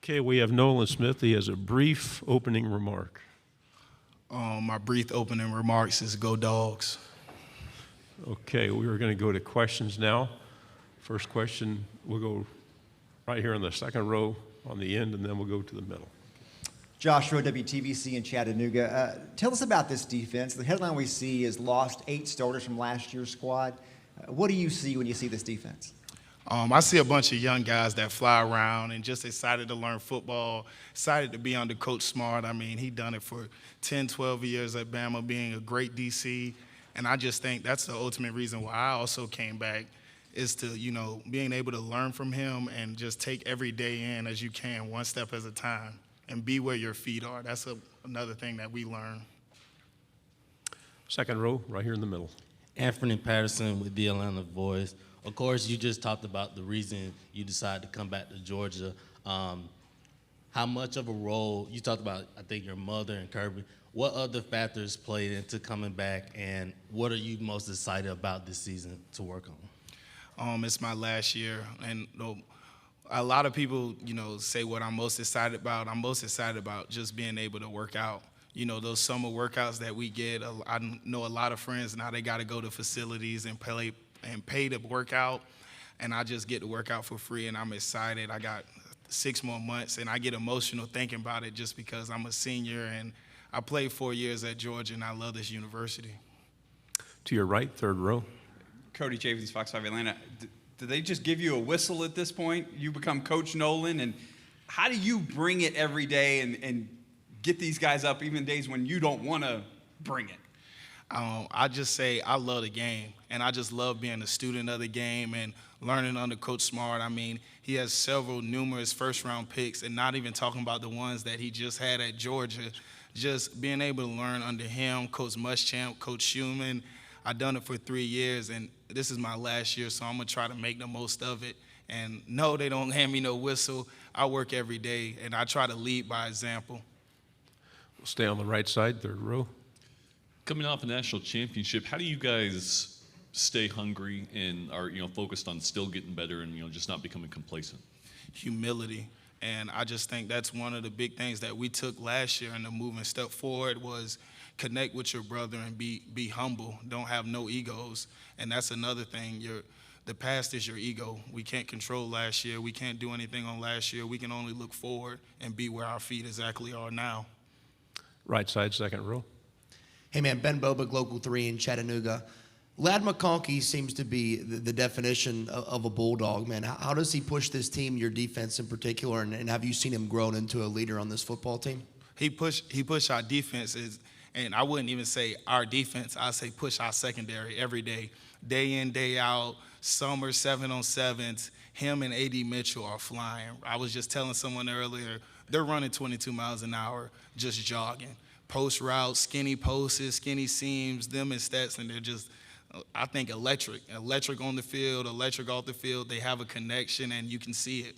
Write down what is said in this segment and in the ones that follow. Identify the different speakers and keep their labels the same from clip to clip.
Speaker 1: Okay, we have Nolan Smith. He has a brief opening remark.
Speaker 2: My brief opening remarks is go Dogs.
Speaker 1: Okay, we are going to go to questions now. First question, we'll go right here in the second row on the end, and then we'll go to the middle.
Speaker 3: Joshua, WTVC in Chattanooga. Tell us about this defense. The headline we see is lost 8 starters from last year's squad. What do you see when you see this defense?
Speaker 2: I see a bunch of young guys that fly around and just excited to learn football, excited to be under Coach Smart. I mean, he done it for 10, 12 years at Bama, being a great DC. And I just think that's the ultimate reason why I also came back, is to, being able to learn from him and just take every day in as you can, one step at a time, and be where your feet are. That's another thing that we learn.
Speaker 1: Second row, right here in the middle.
Speaker 4: Anthony Patterson with the Atlanta Voice. Of course, you just talked about the reason you decided to come back to Georgia. How much of a role, you talked about, I think, your mother and Kirby. What other factors played into coming back, and what are you most excited about this season to work on?
Speaker 2: It's my last year, and a lot of people, say what I'm most excited about. I'm most excited about just being able to work out. Those summer workouts that we get, I know a lot of friends now, they got to go to facilities and pay to work out, and I just get to work out for free, and I'm excited. I got 6 more months, and I get emotional thinking about it just because I'm a senior, and I played 4 years at Georgia, and I love this university.
Speaker 1: To your right, third row.
Speaker 5: Cody Chavis, Fox 5 Atlanta. Do they just give you a whistle at this point? You become Coach Nolan, and how do you bring it every day and get these guys up even days when you don't want to bring it?
Speaker 2: I just say I love the game, and I just love being a student of the game and learning under Coach Smart. I mean, he has numerous first-round picks, and not even talking about the ones that he just had at Georgia. Just being able to learn under him, Coach Muschamp, Coach Schumann. I've done it for 3 years, and this is my last year, so I'm going to try to make the most of it. And no, they don't hand me no whistle. I work every day, and I try to lead by example.
Speaker 1: We'll stay on the right side, third row.
Speaker 6: Coming off a national championship, how do you guys stay hungry and are focused on still getting better and just not becoming complacent?
Speaker 2: Humility. And I just think that's one of the big things that we took last year, and the movement step forward was connect with your brother and be humble. Don't have no egos. And that's another thing. The past is your ego. We can't control last year. We can't do anything on last year. We can only look forward and be where our feet exactly are now.
Speaker 1: Right side, second row.
Speaker 7: Hey, man, Ben Bobick, Local 3 in Chattanooga. Ladd McConkey seems to be the definition of a Bulldog, man. How does he push this team, your defense in particular, and have you seen him grown into a leader on this football team?
Speaker 2: He push our defenses, and I wouldn't even say our defense. I'd say push our secondary every day in, day out, summer 7-on-7s. Him and A.D. Mitchell are flying. I was just telling someone earlier, they're running 22 miles an hour just jogging. Post routes, skinny posts, skinny seams, them and Stetson, they're just, I think, electric on the field, electric off the field. They have a connection, and you can see it.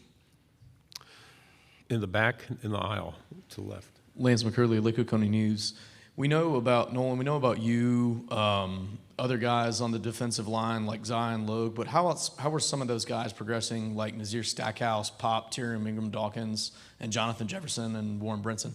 Speaker 1: In the back, in the aisle, to the left.
Speaker 8: Lance McCurley, Liquid County News. We know about Nolan, we know about you, other guys on the defensive line like Zion Logue, but how were some of those guys progressing, like Nazir Stackhouse, Pop, Tyrion Ingram Dawkins, and Jonathan Jefferson and Warren Brinson?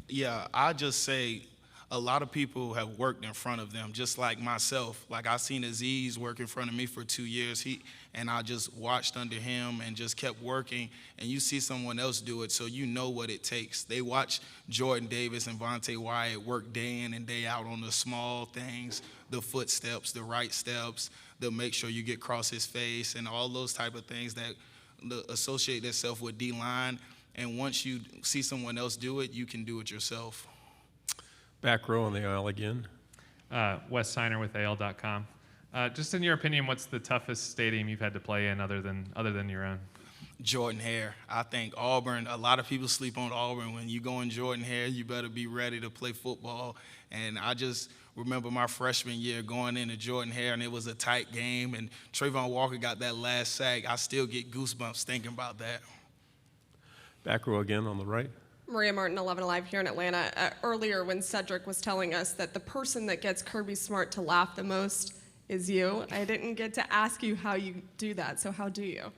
Speaker 2: Yeah, I just say a lot of people have worked in front of them, just like myself. Like, I seen Aziz work in front of me for 2 years, and I just watched under him and just kept working, and you see someone else do it, so you know what it takes. They watch Jordan Davis and Vontae Wyatt work day in and day out on the small things, the footsteps, the right steps, the make sure you get across his face, and all those type of things that associate themselves with D-line. And once you see someone else do it, you can do it yourself.
Speaker 1: Back row on the aisle again.
Speaker 9: Wes Steiner with AL.com. Just in your opinion, what's the toughest stadium you've had to play in other than your own?
Speaker 2: Jordan Hare. I think Auburn, a lot of people sleep on Auburn. When you go in Jordan Hare, you better be ready to play football. And I just remember my freshman year going into Jordan Hare, and it was a tight game, and Trayvon Walker got that last sack. I still get goosebumps thinking about that.
Speaker 1: Back row again on the right.
Speaker 10: Maria Martin, 11 Alive here in Atlanta. Earlier when Cedric was telling us that the person that gets Kirby Smart to laugh the most is you, I didn't get to ask you how you do that, so how do you?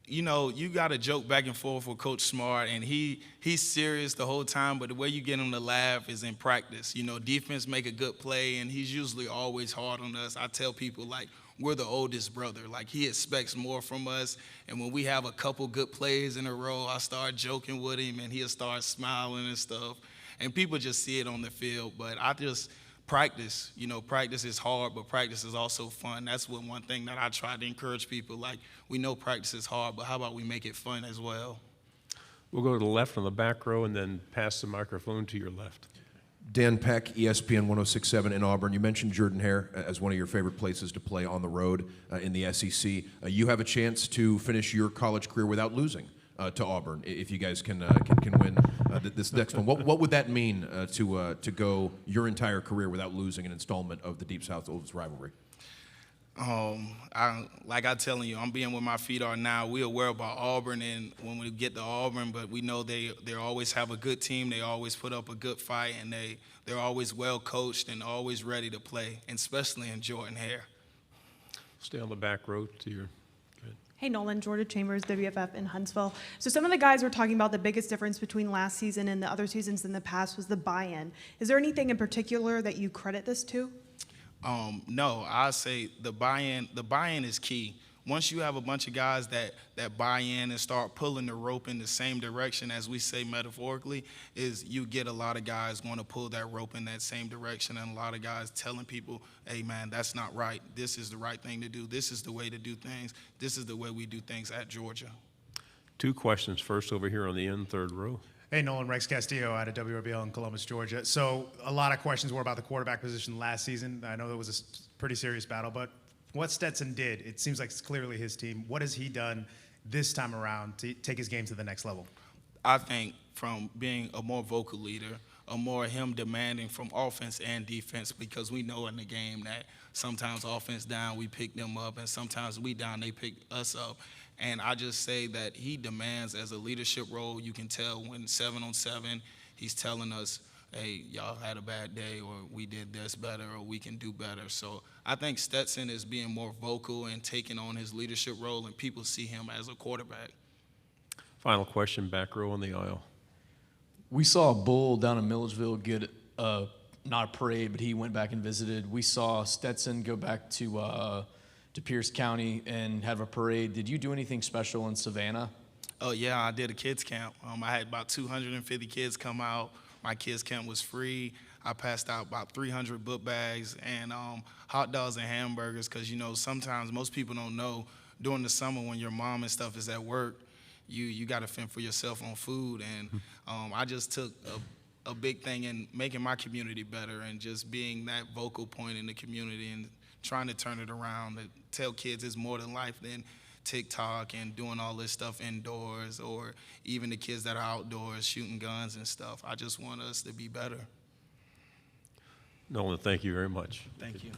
Speaker 2: you know, you got to joke back and forth with Coach Smart, and he's serious the whole time, but the way you get him to laugh is in practice. You know, defense make a good play, and he's usually always hard on us. I tell people, like, we're the oldest brother. Like, he expects more from us, and when we have a couple good plays in a row, I start joking with him, and he'll start smiling and stuff, and people just see it on the field. But I just practice. You know, practice is hard, but practice is also fun. That's one thing that I try to encourage people. Like, we know practice is hard, but how about we make it fun as well?
Speaker 1: We'll go to the left on the back row and then pass the microphone to your left.
Speaker 11: Dan Peck, ESPN 106.7 in Auburn. You mentioned Jordan-Hare as one of your favorite places to play on the road in the SEC. You have a chance to finish your college career without losing to Auburn if you guys can win this next one. What would that mean to go your entire career without losing an installment of the Deep South's oldest rivalry?
Speaker 2: Like I'm telling you, I'm being where my feet are now. We're aware about Auburn, and when we get to Auburn, but we know they always have a good team. They always put up a good fight, and they're always well coached and always ready to play, and especially in Jordan-Hare.
Speaker 1: Stay on the back row to your.
Speaker 12: Hey, Nolan, Jordan Chambers, WFF in Huntsville. So some of the guys were talking about the biggest difference between last season and the other seasons in the past was the buy-in. Is there anything in particular that you credit this to?
Speaker 2: No, I say the buy-in is key. Once you have a bunch of guys that buy in and start pulling the rope in the same direction, as we say metaphorically, is you get a lot of guys going to pull that rope in that same direction, and a lot of guys telling people, hey, man, that's not right. This is the right thing to do. This is the way to do things. This is the way we do things at Georgia.
Speaker 1: Two questions. First over here on the end, third row.
Speaker 13: Hey, Nolan, Rex Castillo out of WRBL in Columbus, Georgia. So a lot of questions were about the quarterback position last season. I know it was a pretty serious battle, but what Stetson did, it seems like it's clearly his team. What has he done this time around to take his game to the next level?
Speaker 2: I think from being a more vocal leader, a more him demanding from offense and defense, because we know in the game that sometimes offense down, we pick them up, and sometimes we down, they pick us up. And I just say that he demands as a leadership role. You can tell when 7-on-7, he's telling us, hey, y'all had a bad day, or we did this better, or we can do better. So I think Stetson is being more vocal and taking on his leadership role, and people see him as a quarterback.
Speaker 1: Final question, back row on the aisle.
Speaker 8: We saw a bull down in Milledgeville get not a parade, but he went back and visited. We saw Stetson go back to Pierce County and have a parade. Did you do anything special in Savannah?
Speaker 2: Oh, yeah, I did a kids camp. I had about 250 kids come out. My kids camp was free. I passed out about 300 book bags and hot dogs and hamburgers, because, you know, sometimes most people don't know during the summer when your mom and stuff is at work, you got to fend for yourself on food. And I just took a big thing in making my community better and just being that vocal point in the community and trying to turn it around, to tell kids it's more than life than TikTok and doing all this stuff indoors, or even the kids that are outdoors shooting guns and stuff. I just want us to be better.
Speaker 1: Nolan, thank you very much.
Speaker 2: Thank you.